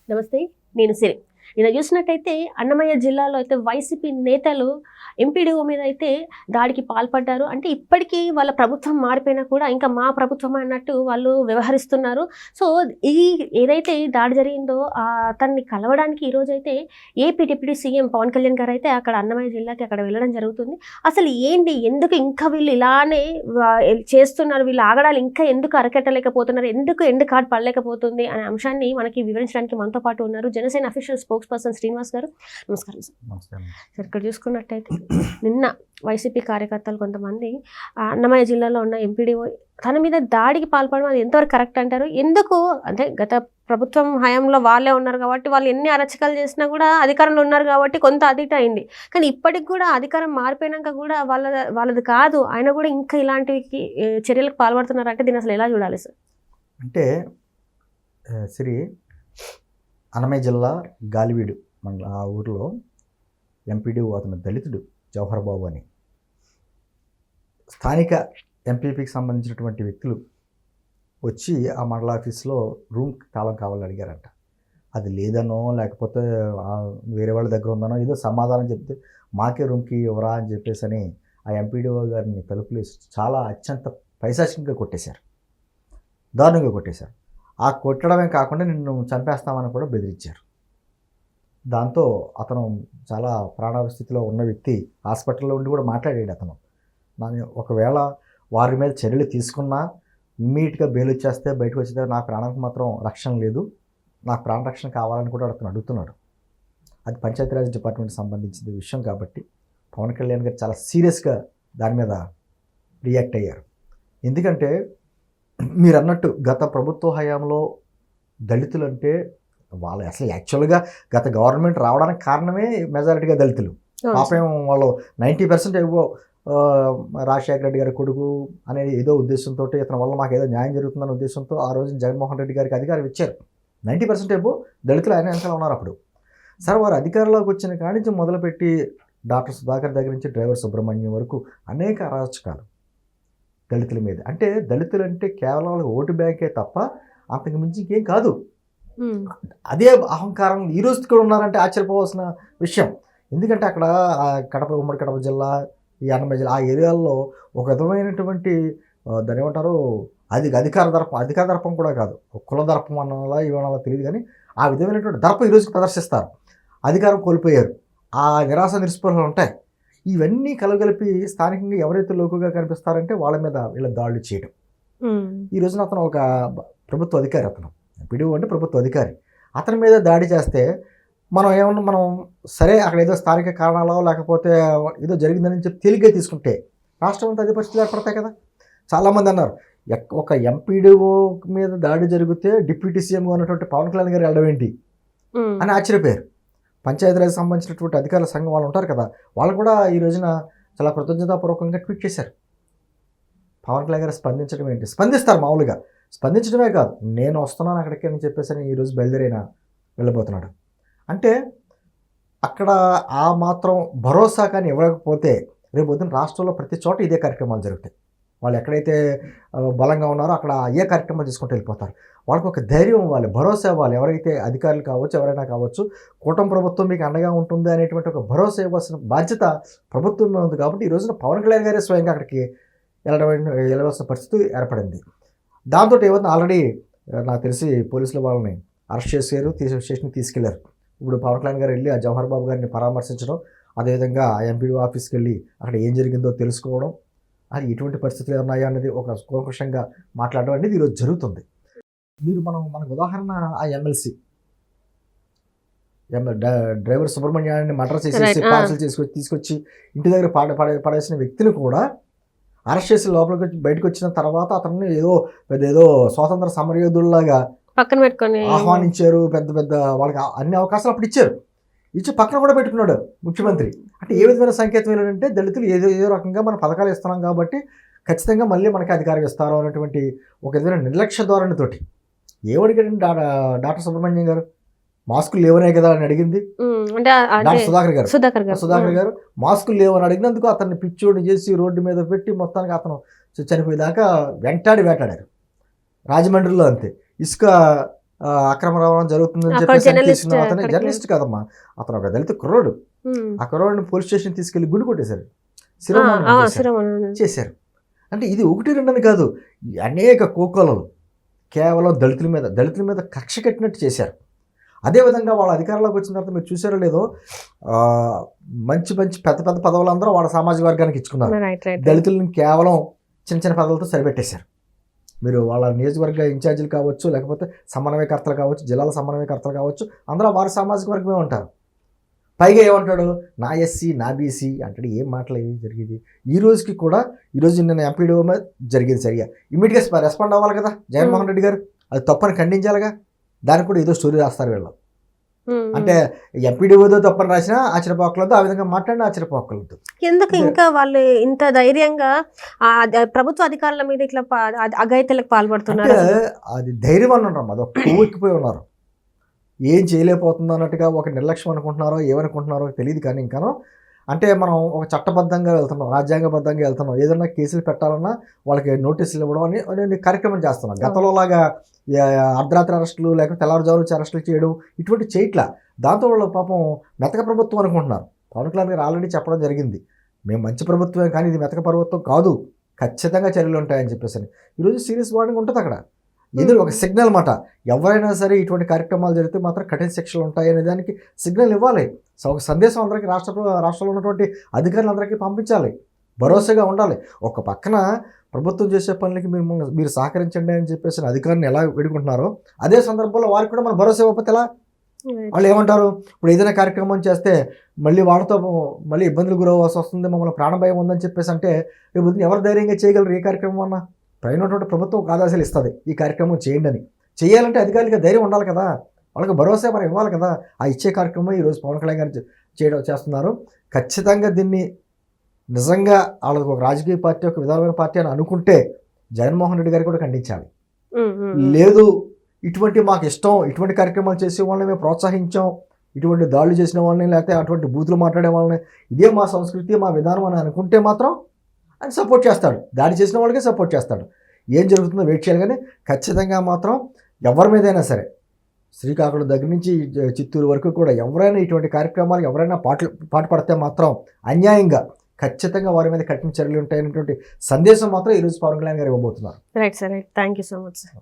నమస్తే, నేను సిరి. నిన్న చూసినట్టయితే అన్నమయ్య జిల్లాలో అయితే వైసీపీ నేతలు ఎంపీడీఓ మీద అయితే దాడికి పాల్పడ్డారు. అంటే ఇప్పటికీ వాళ్ళ ప్రభుత్వం మారిపోయినా కూడా ఇంకా మా ప్రభుత్వం అన్నట్టు వాళ్ళు వ్యవహరిస్తున్నారు. సో ఈ ఏదైతే ఈ దాడి జరిగిందో అతన్ని కలవడానికి ఈరోజైతే AP deputy CM Pawan Kalyan గారు అయితే అక్కడ అన్నమయ్య జిల్లాకి అక్కడ వెళ్ళడం జరుగుతుంది. అసలు ఏంటి, ఎందుకు ఇంకా వీళ్ళు ఇలానే చేస్తున్నారు, వీళ్ళు ఆగడాలు ఇంకా ఎందుకు అరకెట్టలేకపోతున్నారు, ఎందుకు ఎండ్ కార్డ్ పడలేకపోతుంది అనే అంశాన్ని మనకి వివరించడానికి మనతో పాటు ఉన్నారు Janasena official spokes person Srinivas గారు. నమస్కారం సార్. సార్, ఇక్కడ చూసుకున్నట్టయితే నిన్న వైసీపీ కార్యకర్తలు కొంతమంది అన్నమయ్య జిల్లాలో ఉన్న ఎంపీడీఓ తన మీద దాడికి పాల్పడడం అది ఎంతవరకు కరెక్ట్ అంటారు? ఎందుకు అంటే గత ప్రభుత్వం హయాంలో వాళ్ళే ఉన్నారు కాబట్టి వాళ్ళు ఎన్ని అరచకాలు చేసినా కూడా అధికారంలో ఉన్నారు కాబట్టి కొంత అదిట అయింది. కానీ ఇప్పటికి కూడా అధికారం మారిపోయినాక కూడా వాళ్ళది కాదు, ఆయన కూడా ఇంకా ఇలాంటివి చర్యలకు పాల్పడుతున్నారు అంటే దీన్ని అసలు ఎలా చూడాలి సార్? అంటే శ్రీ అన్నమయ్య జిల్లా గాలివీడు మన ఆ ఊరిలో ఎంపీడీఓ అతను దళితుడు జవహర్ బాబు అని స్థానిక ఎంపీపీకి సంబంధించినటువంటి వ్యక్తులు వచ్చి ఆ మండల ఆఫీస్లో రూమ్ తాళం కావాలని అడిగారంట. అది లేదనో లేకపోతే వేరే వాళ్ళ దగ్గర ఉందనో ఏదో సమాధానం చెప్తే మాకే రూమ్కి ఇవ్వరా అని చెప్పేసి అని ఆ ఎంపీడీఓ గారిని తలుపులు చాలా అత్యంత పైశాచికంగా కొట్టేశారు, దారుణంగా కొట్టేశారు. ఆ కొట్టడమే కాకుండా నిన్ను చంపేస్తామని కూడా బెదిరించారు. దాంతో అతను చాలా ప్రాణాపాయ స్థితిలో ఉన్న వ్యక్తి హాస్పిటల్లో ఉండి కూడా మాట్లాడాడు. అతను ఒకవేళ వారి మీద చర్యలు తీసుకున్నా ఇమ్మీడియట్గా బెయిల్ వచ్చేస్తే బయటకు వచ్చేస్తే నా ప్రాణానికి మాత్రం రక్షణ లేదు, నాకు ప్రాణ రక్షణ కావాలని కూడా అతను అడుగుతున్నాడు. అది పంచాయతీరాజ్ డిపార్ట్మెంట్కి సంబంధించిన విషయం కాబట్టి పవన్ కళ్యాణ్ గారు చాలా సీరియస్గా దాని మీద రియాక్ట్ అయ్యారు. ఎందుకంటే మీరు అన్నట్టు గత ప్రభుత్వ హయాంలో దళితులు అంటే వాళ్ళు అసలు యాక్చువల్గా గత గవర్నమెంట్ రావడానికి కారణమే మెజారిటీగా దళితులు. పాపం వాళ్ళు 90% ఏవో రాజశేఖర రెడ్డి గారి కొడుకు అనేది ఏదో ఉద్దేశంతో ఇతని వల్ల మాకు ఏదో న్యాయం జరుగుతుందనే ఉద్దేశంతో ఆ రోజు జగన్మోహన్ రెడ్డి గారికి అధికారం ఇచ్చారు. 90% ఏవో దళితులు ఆయన వెనకాల ఉన్నారు. అప్పుడు సరే వారు అధికారంలోకి వచ్చిన కాడి నుంచి మొదలుపెట్టి డాక్టర్ సుధాకర్ దగ్గర నుంచి డ్రైవర్ సుబ్రహ్మణ్యం వరకు అనేక అరాచకాలు దళితుల మీద. అంటే దళితులు అంటే కేవలం ఓటు బ్యాంకే తప్ప అంతకు మించి ఇంకేం కాదు. అదే అహంకారం ఈ రోజు కూడా ఉన్నారంటే ఆశ్చర్యపోవాల్సిన విషయం. ఎందుకంటే అక్కడ కడప, ఉమ్మడి కడప జిల్లా, ఈ అన్నమయ్య జిల్లా ఆ ఏరియాల్లో ఒక విధమైనటువంటి దాని ఏమంటారు అధికార దర్పం కూడా కాదు, కుల దర్పం అన్నలా ఇవన్నా తెలియదు, కానీ ఆ విధమైనటువంటి దర్పం ఈరోజుకి ప్రదర్శిస్తారు. అధికారం కోల్పోయారు, ఆ నిరాశ నిస్పృహలు ఉంటాయి. ఇవన్నీ కలగలిపి స్థానికంగా ఎవరైతే లోకుగా కనిపిస్తారంటే వాళ్ళ మీద వీళ్ళ దాడులు చేయడం. ఈ రోజున అతను ఒక ప్రభుత్వ అధికారి, అతను పిడుగు అంటే ప్రభుత్వ అధికారి, అతని మీద దాడి చేస్తే మనం సరే అక్కడ ఏదో స్థానిక కారణాలో లేకపోతే ఏదో జరిగిందని చెప్పి తేలిగ్గా తీసుకుంటే రాష్ట్రం అంతా అదే పరిస్థితులు ఏర్పడతాయి కదా. చాలామంది అన్నారు ఒక ఎంపీడీఓ మీద దాడి జరిగితే డిప్యూటీ సీఎంగా ఉన్నటువంటి పవన్ కళ్యాణ్ గారు వెళ్ళడం ఏంటి అని ఆశ్చర్యపోయారు. పంచాయతీరాజ్ సంబంధించినటువంటి అధికారుల సంఘం వాళ్ళు ఉంటారు కదా, వాళ్ళు కూడా ఈ రోజున చాలా కృతజ్ఞతాపూర్వకంగా ట్వీట్ చేశారు. పవన్ కళ్యాణ్ గారు స్పందించడం ఏంటి, స్పందిస్తారు మామూలుగా, స్పందించడమే కాదు నేను వస్తున్నాను అక్కడికి అని చెప్పేసి ఈరోజు బయలుదేరైనా వెళ్ళబోతున్నాడు. అంటే అక్కడ ఆ మాత్రం భరోసా కానీ ఇవ్వకపోతే రేపు పొద్దున్న రాష్ట్రంలో ప్రతి చోట ఇదే కార్యక్రమాలు జరుగుతాయి. వాళ్ళు ఎక్కడైతే బలంగా ఉన్నారో అక్కడ ఏ కార్యక్రమాలు తీసుకుంటూ వెళ్ళిపోతారు. వాళ్ళకి ఒక ధైర్యం ఇవ్వాలి, భరోసా ఇవ్వాలి. ఎవరైతే అధికారులు కావచ్చు, ఎవరైనా కావచ్చు, కూటమి ప్రభుత్వం మీకు అండగా ఉంటుంది అనేటువంటి ఒక భరోసా ఇవ్వాల్సిన బాధ్యత ప్రభుత్వం ఉంది. కాబట్టి ఈ రోజున పవన్ కళ్యాణ్ గారే స్వయంగా అక్కడికి వెళ్ళవలసిన పరిస్థితి ఏర్పడింది. దాంతో ఏమన్నా ఆల్రెడీ నాకు తెలిసి పోలీసులు వాళ్ళని అరెస్ట్ చేశారు, స్టేషన్కి తీసుకెళ్లారు. ఇప్పుడు పవన్ కళ్యాణ్ గారు వెళ్ళి ఆ జవహర్ బాబు గారిని పరామర్శించడం, అదేవిధంగా ఆ ఎంపీడీ ఆఫీస్కి వెళ్ళి అక్కడ ఏం జరిగిందో తెలుసుకోవడం, అది ఎటువంటి పరిస్థితులు ఉన్నాయో అనేది ఒక కూలంకషంగా మాట్లాడడం అనేది ఈరోజు జరుగుతుంది. మీరు మనకు ఉదాహరణ ఆ ఎమ్మెల్సీ డ్రైవర్ సుబ్రహ్మణ్యాన్ని మర్డర్ చేసేసి పార్సల్ తీసుకొచ్చి ఇంటి దగ్గర పడేసిన వ్యక్తిని కూడా అరెస్ట్ చేసి లోపలికి బయటకు వచ్చిన తర్వాత అతన్ని ఏదో స్వాతంత్ర సమరయోధుల్లాగా పక్కన పెట్టుకొని ఆహ్వానించారు. పెద్ద వాళ్ళకి అన్ని అవకాశాలు అప్పుడు ఇచ్చి పక్కన కూడా పెట్టుకున్నాడు ముఖ్యమంత్రి. అంటే ఏ విధమైన సంకేతం ఏంటంటే దళితులు ఏదో రకంగా మన పథకాలు ఇస్తున్నాం కాబట్టి ఖచ్చితంగా మళ్ళీ మనకి అధికారం ఇస్తారు అనేటువంటి ఒక విధమైన నిర్లక్ష్య ధోరణితోటి. ఏమడిగాడండి డాక్టర్ సుబ్రహ్మణ్యం గారు, మాస్కులు లేవనే కదా అని అడిగింది. డాక్టర్ సుధాకర్ గారు మాస్కులు లేవని అడిగినందుకు అతన్ని పిచ్చోడిని చేసి రోడ్డు మీద పెట్టి మొత్తానికి అతను చనిపోయేదాకా వేటాడారు. రాజమండ్రిలో అంతే, ఇసుక అక్రమ రవాణా జరుగుతుందని అక్కడ చెప్పేసి జర్నలిస్ట్ తీసుకున్న అతనే అక్కడికి జర్నలిస్ట్ కాదమ్మా, అతను ఒక దళిత కుర్రోడు. ఆ కుర్రోడిని పోలీస్ స్టేషన్ తీసుకెళ్లి గుండు కొట్టేశారు, శిరోమణి చేశారు. అంటే ఇది ఒకటి రెండని కాదు, అనేక కోకొలలు కేవలం దళితుల మీద కక్ష కట్టినట్టు చేశారు. అదేవిధంగా వాళ్ళ అధికారంలోకి వచ్చిన తర్వాత మీరు చూసారో లేదో, మంచి మంచి పెద్ద పెద్ద పదవులు అందరూ వాళ్ళ సామాజిక వర్గానికి ఇచ్చుకున్నారు. దళితులను కేవలం చిన్న చిన్న పదవులతో సరిపెట్టేశారు. మీరు వాళ్ళ నియోజకవర్గ ఇన్ఛార్జీలు కావచ్చు, లేకపోతే సమన్వయకర్తలు కావచ్చు, జిల్లాల సమన్వయకర్తలు కావచ్చు, అందరూ వారి సామాజిక వర్గమే ఉంటారు. పైగా ఏమంటాడు, నా ఎస్సీ నా బీసీ అంటాడు. ఏం మాటలు ఏమి జరిగేది? ఈరోజు నిన్న ఎంపీడీఓ మీద జరిగింది సరిగా, ఇమీడియట్గా రెస్పాండ్ అవ్వాలి కదా జగన్మోహన్ రెడ్డి గారు, అది తప్పని ఖండించాలిగా. దానికి కూడా ఏదో స్టోరీ రాస్తారు వీళ్ళు. అంటే ఎంపీడీఓతో తప్పని రాసినా ఆశ్చర్యపోకలతో, ఆ విధంగా మాట్లాడినా ఆశ్చర్యపోకలతో. ఎందుకు ఇంకా వాళ్ళు ఇంత ధైర్యంగా ప్రభుత్వ అధికారుల మీద ఇట్లా అఘాయిత్యాలకు పాల్పడుతున్నారు? అది ధైర్యం అని ఉంటారు, అది ఎక్కిపోయి ఉన్నారు. ఏం చేయలేకపోతుందో అన్నట్టుగా ఒక నిర్లక్ష్యం అనుకుంటున్నారో ఏమనుకుంటున్నారో తెలియదు. కానీ ఇంకానో అంటే మనం ఒక చట్టబద్ధంగా వెళ్తున్నాం, రాజ్యాంగబద్ధంగా వెళ్తున్నాం. ఏదైనా కేసులు పెట్టాలన్నా వాళ్ళకి నోటీసులు ఇవ్వడం అని కార్యక్రమం చేస్తున్నాం. గతంలో లాగా అర్ధరాత్రి అరెస్టులు లేకపోతే తెల్లవారుజాము అరెస్టులు చేయడం ఇటువంటి చేయట్లా. దాంతో వాళ్ళు పాపం మెతక ప్రభుత్వం అనుకుంటున్నారు. పవన్ కళ్యాణ్ గారు ఆల్రెడీ చెప్పడం జరిగింది, మేము మంచి ప్రభుత్వమే కానీ ఇది మెతక ప్రభుత్వం కాదు, ఖచ్చితంగా చర్యలు ఉంటాయని చెప్పేసి. ఈరోజు సీరియస్ వార్నింగ్ ఉంటుంది అక్కడ. ఎదురు ఒక సిగ్నల్ మాట, ఎవరైనా సరే ఇటువంటి కార్యక్రమాలు జరిగితే మాత్రం కఠిన శిక్షలు ఉంటాయి అనే దానికి సిగ్నల్ ఇవ్వాలి. సో ఒక సందేశం అందరికీ రాష్ట్రంలో ఉన్నటువంటి అధికారులందరికీ పంపించాలి, భరోసాగా ఉండాలి. ఒక పక్కన ప్రభుత్వం చేసే పనులకి మీరు సహకరించండి అని చెప్పేసి అధికారులను ఎలా వేడుకుంటున్నారో, అదే సందర్భంలో వారికి కూడా మన భరోసా ఇవ్వకపోతే ఎలా? వాళ్ళు ఏమంటారు, ఇప్పుడు ఏదైనా కార్యక్రమం చేస్తే మళ్ళీ వాళ్ళతో మళ్ళీ ఇబ్బందులు గురవ్వాల్సి వస్తుంది, మమ్మల్ని ప్రాణభయం ఉందని చెప్పేసి అంటే రేపు ఎవరు ధైర్యంగా చేయగలరు? ఏ కార్యక్రమం అన్నా పైనటువంటి ప్రభుత్వం ఒక ఆదేశాలు ఇస్తుంది, ఈ కార్యక్రమం చేయండి అని. చేయాలంటే అధికారులకి ధైర్యం ఉండాలి కదా, వాళ్ళకి భరోసా మనం ఇవ్వాలి కదా. ఆ ఇచ్చే కార్యక్రమం ఈరోజు పవన్ కళ్యాణ్ గారు చేస్తున్నారు. ఖచ్చితంగా దీన్ని నిజంగా వాళ్ళకి ఒక రాజకీయ పార్టీ, ఒక విధానమైన పార్టీ అని అనుకుంటే జగన్మోహన్ రెడ్డి గారు కూడా ఖండించాలి. లేదు ఇటువంటి మాకు ఇష్టం, ఇటువంటి కార్యక్రమాలు చేసే వాళ్ళని మేము ప్రోత్సహించాం, ఇటువంటి దాడులు చేసిన వాళ్ళని లేకపోతే అటువంటి బూతులు మాట్లాడే వాళ్ళని ఇదే మా సంస్కృతి మా విధానం అని అనుకుంటే మాత్రం ఆయన సపోర్ట్ చేస్తాడు, దాడి చేసిన వాళ్ళకే సపోర్ట్ చేస్తాడు. ఏం జరుగుతుందో వెయిట్ చేయాలి. కానీ ఖచ్చితంగా మాత్రం ఎవరి మీదైనా సరే, శ్రీకాకుళం దగ్గర నుంచి చిత్తూరు వరకు కూడా ఎవరైనా ఇటువంటి కార్యక్రమాలు ఎవరైనా పాటు పడితే మాత్రం అన్యాయంగా ఖచ్చితంగా వారి మీద కఠిన చర్యలు ఉంటాయనేటువంటి సందేశం మాత్రం ఈరోజు పవన్ కళ్యాణ్ గారు ఇవ్వబోతున్నారు. Right sir, right. Thank you so much sir.